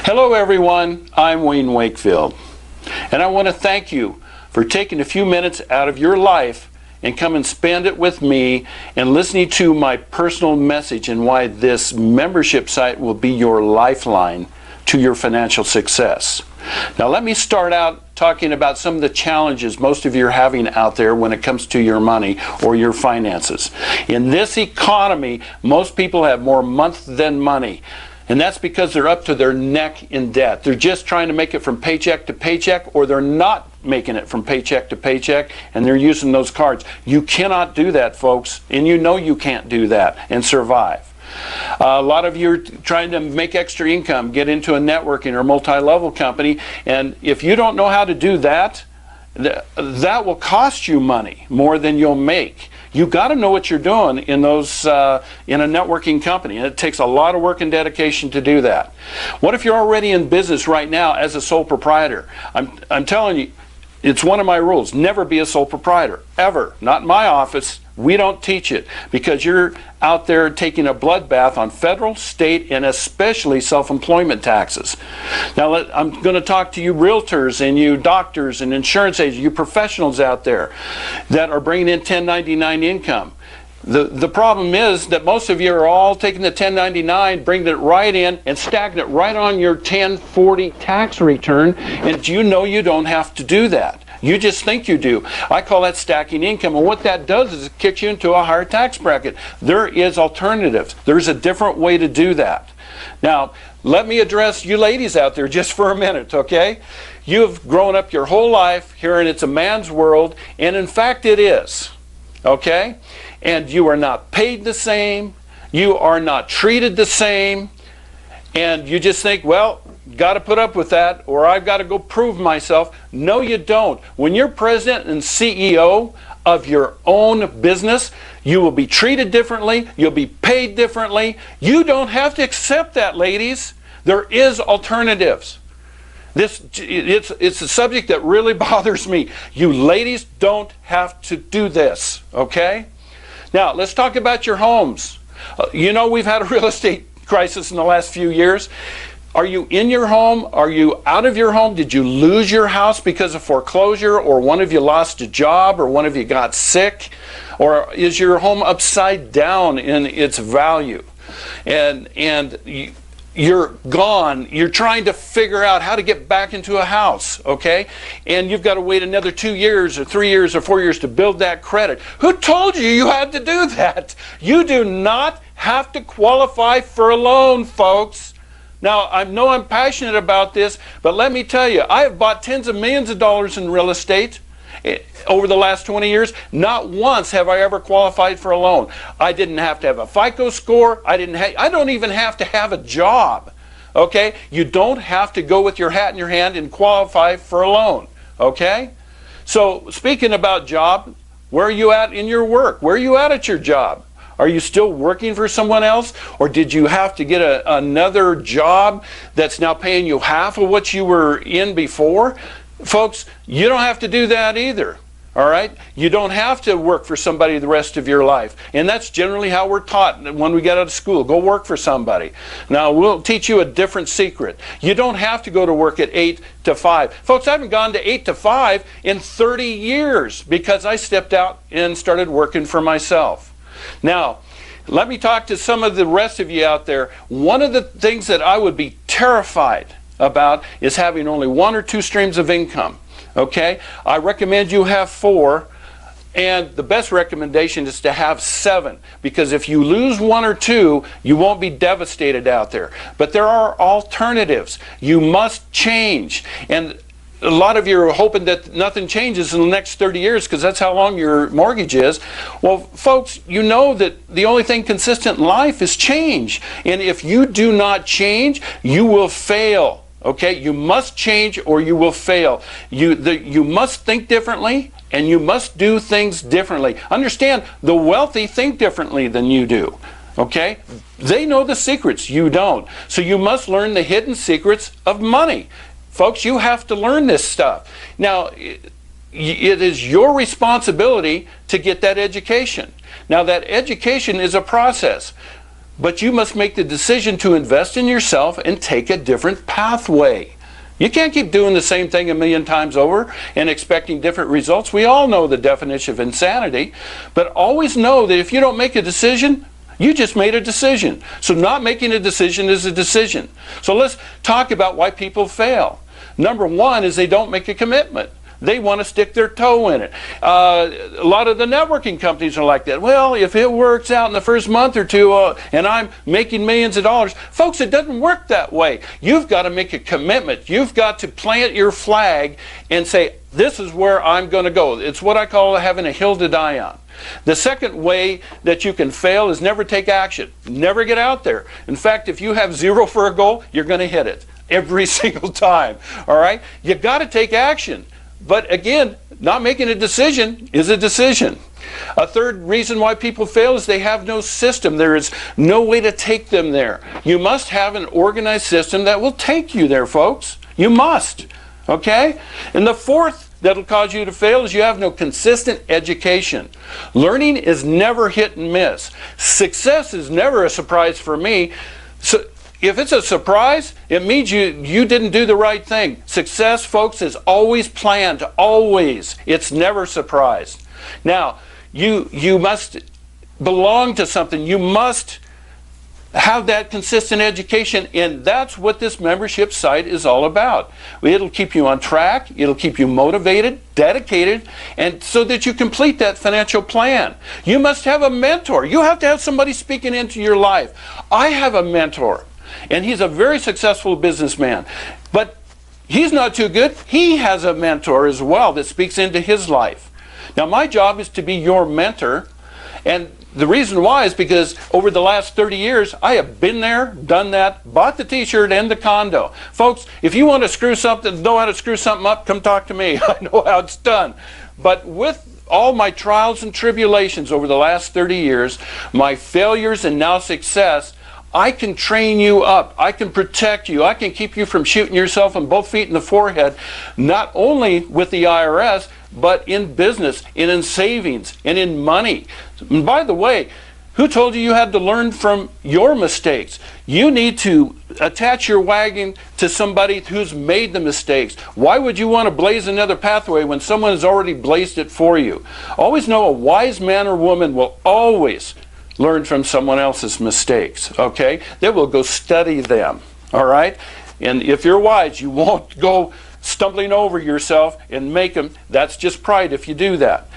Hello everyone, I'm Wayne Wakefield, and I want to thank you for taking a few minutes out of your life and come and spend it with me and listening to my personal message and why this membership site will be your lifeline to your financial success. Now let me start out talking about some of the challenges most of you are having out there when it comes to your money or your finances. In this economy, most people have more month than money. And that's because they're up to their neck in debt. They're just trying to make it from paycheck to paycheck, or they're not making it from paycheck to paycheck, and they're using those cards. You cannot do that, folks, and you know you can't do that and survive. A lot of you are trying to make extra income, get into a networking or multi-level company, and if you don't know how to do that, that will cost you money more than you'll make. You got to know what you're doing in those in a networking company, and it takes a lot of work and dedication to do that. What if you're already in business right now as a sole proprietor? I'm telling you, it's one of my rules. Never be a sole proprietor, ever. Not in my office. We don't teach it because you're out there taking a bloodbath on federal, state, and especially self-employment taxes. Now, I'm going to talk to you realtors and you doctors and insurance agents, you professionals out there that are bringing in 1099 income. The problem is that most of you are all taking the 1099, bringing it right in and stacking it right on your 1040 tax return, and you know you don't have to do that. You just think you do. I call that stacking income, and what that does is it kicks you into a higher tax bracket. There is alternatives. There's a different way to do that. Now, let me address you ladies out there just for a minute, okay? You've grown up your whole life hearing it's a man's world, and in fact it is, okay? And you are not paid the same, you are not treated the same, and you just think, well, got to put up with that, or I've got to go prove myself. No, you don't. When you're president and CEO of your own business, you will be treated differently, you'll be paid differently. You don't have to accept that, ladies. There is alternatives. It's a subject that really bothers me. You ladies don't have to do this, okay? Now, let's talk about your homes. You know we've had a real estate crisis in the last few years. Are you in your home? Are you out of your home? Did you lose your house because of foreclosure, or one of you lost a job, or one of you got sick? Or is your home upside down in its value? And you're gone. You're trying to figure out how to get back into a house, okay? And you've got to wait another 2 years or 3 years or 4 years to build that credit. Who told you you had to do that? You do not have to qualify for a loan, folks. Now, I know I'm passionate about this, but let me tell you, I have bought tens of millions of dollars in real estate over the last 20 years. Not once have I ever qualified for a loan. I didn't have to have a FICO score. I don't even have to have a job. Okay? You don't have to go with your hat in your hand and qualify for a loan. Okay? So, speaking about job, where are you at in your work? Where are you at your job? Are you still working for someone else? Or did you have to get another job that's now paying you half of what you were in before? Folks, you don't have to do that either. All right? You don't have to work for somebody the rest of your life. And that's generally how we're taught when we get out of school. Go work for somebody. Now, we'll teach you a different secret. You don't have to go to work at 8 to 5. Folks, I haven't gone to 8 to 5 in 30 years because I stepped out and started working for myself. Now, let me talk to some of the rest of you out there. One of the things that I would be terrified about is having only 1 or 2 streams of income. Okay? I recommend you have 4, and the best recommendation is to have 7, because if you lose 1 or 2, you won't be devastated out there. But there are alternatives. You must change. And a lot of you are hoping that nothing changes in the next 30 years because that's how long your mortgage is. Well, folks, you know that the only thing consistent in life is change. And if you do not change, you will fail. Okay? You must change or you will fail. You must think differently and you must do things differently. Understand, the wealthy think differently than you do. Okay? They know the secrets. You don't. So you must learn the hidden secrets of money. Folks, you have to learn this stuff. Now, it is your responsibility to get that education. Now, that education is a process. But you must make the decision to invest in yourself and take a different pathway. You can't keep doing the same thing a million times over and expecting different results. We all know the definition of insanity, but always know that if you don't make a decision, you just made a decision. So not making a decision is a decision. So let's talk about why people fail. Number one is they don't make a commitment. They want to stick their toe in it. A lot of the networking companies are like that. Well, if it works out in the first month or two and I'm making millions of dollars. Folks, it doesn't work that way. You've got to make a commitment. You've got to plant your flag and say, this is where I'm going to go. It's what I call having a hill to die on. The second way that you can fail is never take action. Never get out there. In fact, if you have 0 for a goal, you're going to hit it every single time. All right? You got to take action. But again, not making a decision is a decision. A third reason why people fail is they have no system. There is no way to take them there. You must have an organized system that will take you there, folks. You must. Okay? And the fourth that'll cause you to fail is you have no consistent education. Learning is never hit and miss. Success is never a surprise for me. So if it's a surprise, it means you didn't do the right thing. Success, folks, is always planned, always. It's never surprise. Now, you must belong to something. You must have that consistent education, and that's what this membership site is all about. It'll keep you on track, it'll keep you motivated, dedicated, and so that you complete that financial plan. You must have a mentor. You have to have somebody speaking into your life. I have a mentor. And he's a very successful businessman. But he's not too good. He has a mentor as well that speaks into his life. Now, my job is to be your mentor. And the reason why is because over the last 30 years, I have been there, done that, bought the t-shirt and the condo. Folks, if you want to know how to screw something up, come talk to me. I know how it's done. But with all my trials and tribulations over the last 30 years, my failures and now success, I can train you up. I can protect you. I can keep you from shooting yourself in both feet in the forehead, not only with the IRS, but in business, and in savings, and in money. And by the way, who told you you had to learn from your mistakes? You need to attach your wagon to somebody who's made the mistakes. Why would you want to blaze another pathway when someone has already blazed it for you? Always know a wise man or woman will always learn from someone else's mistakes, okay? They will go study them, all right? And if you're wise, you won't go stumbling over yourself and make them. That's just pride if you do that.